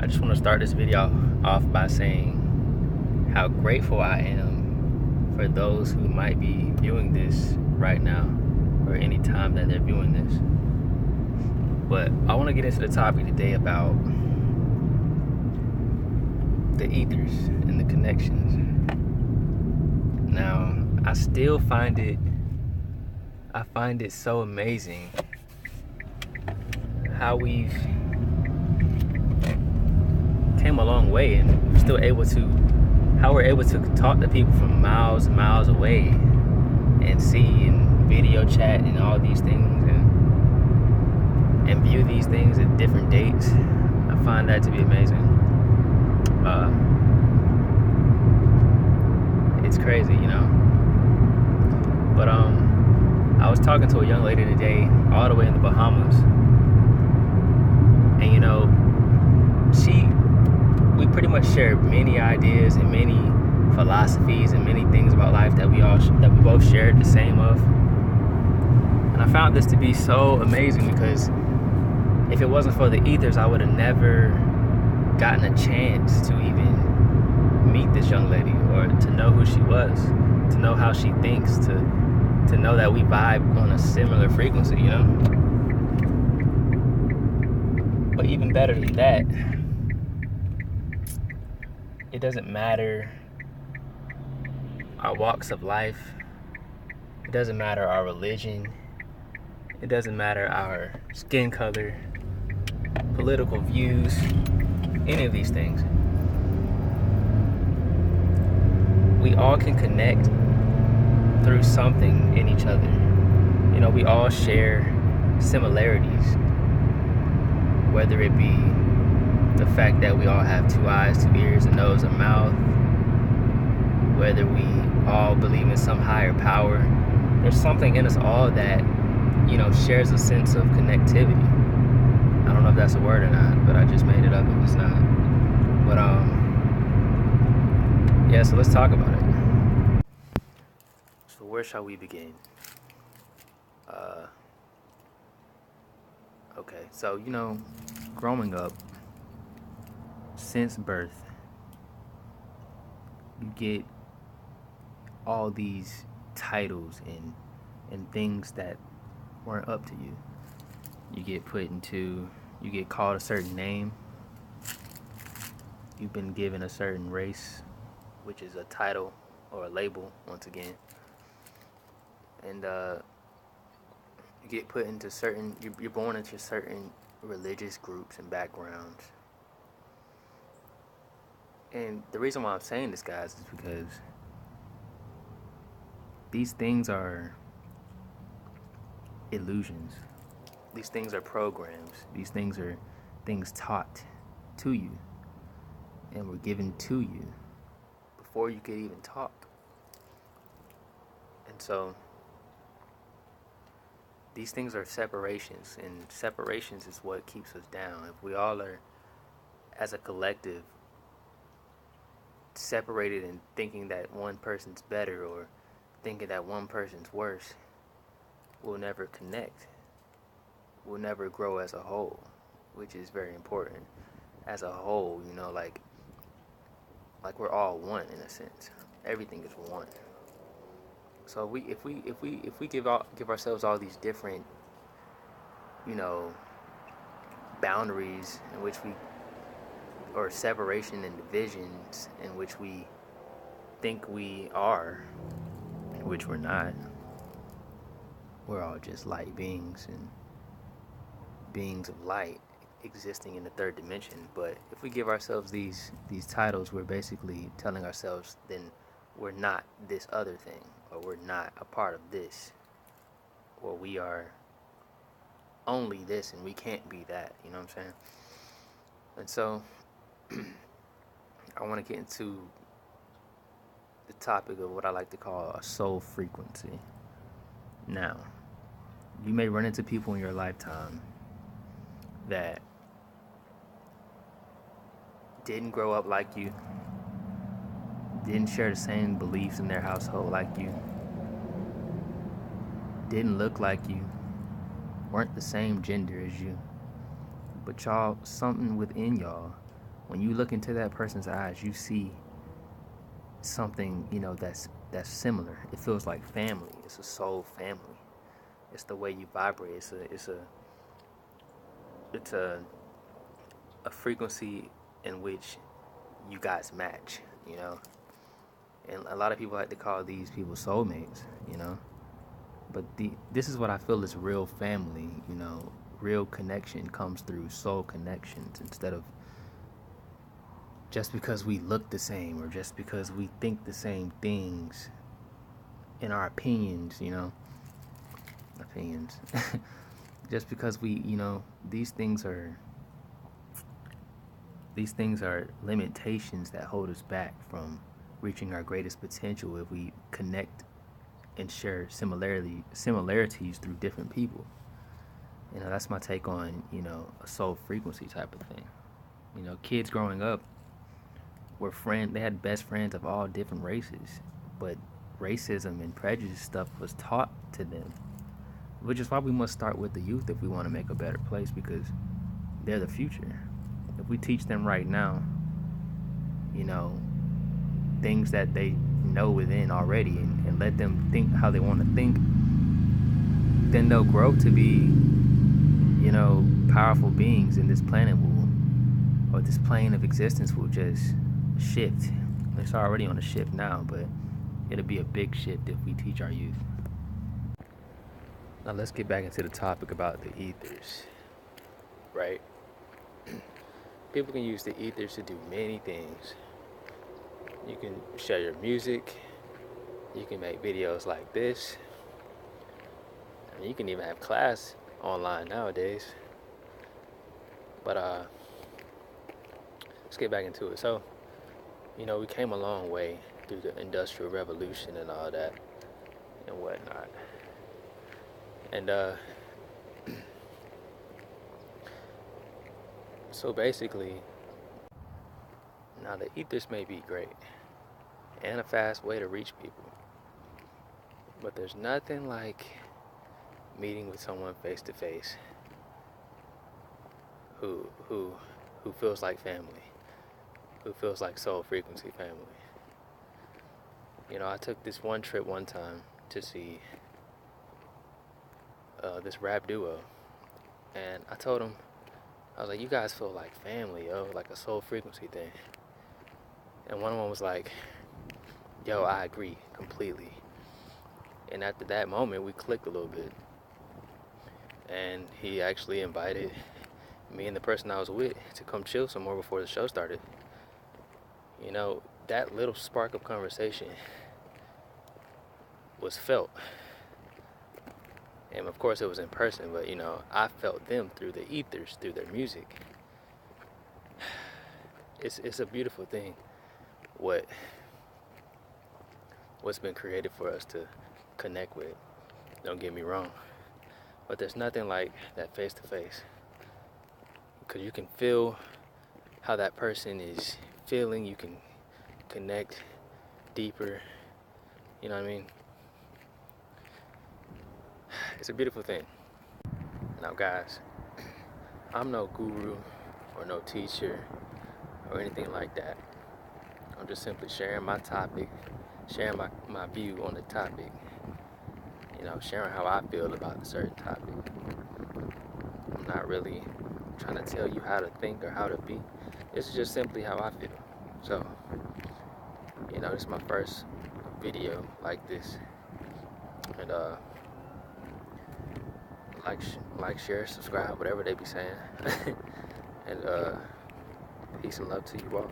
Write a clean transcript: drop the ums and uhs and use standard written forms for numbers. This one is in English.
just want to start this video off by saying how grateful I am for those who might be viewing this right now or any time that they're viewing this. But I want to get into the topic today about the ethers and the connections. Now, I still find it so amazing how we've came a long way and we're still able to, how we're able to talk to people from miles and miles away and see and video chat and all these things and view these things at different dates. I find that to be amazing. It's crazy, you know. But I was talking to a young lady today, all the way in the Bahamas, and you know, we pretty much share many ideas and many philosophies and many things about life that we both shared the same of. And I found this to be so amazing because if it wasn't for the ethers, I would have never gotten a chance to even meet this young lady or to know who she was, to know how she thinks, to know that we vibe on a similar frequency, you know? But even better than that, it doesn't matter our walks of life, it doesn't matter our religion, it doesn't matter our skin color, political views, any of these things. We all can connect through something in each other. You know, we all share similarities, whether it be the fact that we all have 2 eyes, 2 ears, a nose, a mouth, whether we all believe in some higher power. There's something in us all that, you know, shares a sense of connectivity. I don't know if that's a word or not, but I just made it up if it's not. But yeah, so let's talk about it. So where shall we begin? Okay, so you know, growing up, since birth, you get all these titles and things that weren't up to you. You get called a certain name. You've been given a certain race, which is a title or a label once again. And you get put into you're born into certain religious groups and backgrounds. And the reason why I'm saying this, guys, is because these things are illusions. These things are programs. These things are things taught to you and were given to you before you could even talk. And so these things are separations, and separations is what keeps us down. If we all are, as a collective, separated and thinking that one person's better or thinking that one person's worse, we'll never connect. We'll never grow as a whole, which is very important. As a whole, you know, like we're all one in a sense. Everything is one. So if we give ourselves all these different, you know, boundaries in which or separation and divisions in which we think we are, which we're not. We're all just light beings and beings of light existing in the third dimension. But if we give ourselves these titles, we're basically telling ourselves then we're not this other thing, or we're not a part of this, or we are only this and we can't be that, you know what I'm saying? And so I want to get into the topic of what I like to call a soul frequency. Now, you may run into people in your lifetime that didn't grow up like you, didn't share the same beliefs in their household like you, didn't look like you, weren't the same gender as you, but y'all, something within y'all When you look into that person's eyes, you see something, that's similar. It feels like family. It's a soul family. It's the way you vibrate. It's a frequency in which you guys match, And a lot of people like to call these people soulmates. But this is what I feel is real family, Real connection comes through soul connections instead of just because we look the same or just because we think the same things in our opinions, opinions. Just because we, these things are limitations that hold us back from reaching our greatest potential if we connect and share similarities through different people. That's my take on, a soul frequency type of thing. Kids growing up they had best friends of all different races, but racism and prejudice stuff was taught to them, which is why we must start with the youth if we want to make a better place, because they're the future. If we teach them right now, things that they know within already and let them think how they want to think, then they'll grow to be, powerful beings, and this planet or this plane of existence will just shift. It's already on a shift now, but it'll be a big shift if we teach our youth. Now let's get back into the topic about the ethers, right? People can use the ethers to do many things. You can share your music. You can make videos like this. I mean, you can even have class online nowadays. But let's get back into it. So, we came a long way through the Industrial Revolution and all that and whatnot. And so basically, now the ethers may be great and a fast way to reach people, but there's nothing like meeting with someone face to face who feels like family, who feels like soul frequency family. I took this one trip one time to see this rap duo, and I told them, I was like, you guys feel like family, yo, like a soul frequency thing. And one of them was like, yo, I agree completely. And after that moment, we clicked a little bit. And he actually invited me and the person I was with to come chill some more before the show started. That little spark of conversation was felt. And of course it was in person, but I felt them through the ethers, through their music. It's a beautiful thing what's been created for us to connect with. Don't get me wrong. But there's nothing like that face to face. Because you can feel how that person is feeling. You can connect deeper. You know what I mean? It's a beautiful thing. Now, guys, I'm no guru or no teacher or anything like that. I'm just simply sharing my topic, sharing my view on the topic. Sharing how I feel about a certain topic. I'm not really trying to tell you how to think or how to be. This is just simply how I feel. So, this is my first video like this. And like, share, subscribe, whatever they be saying. And peace and love to you all.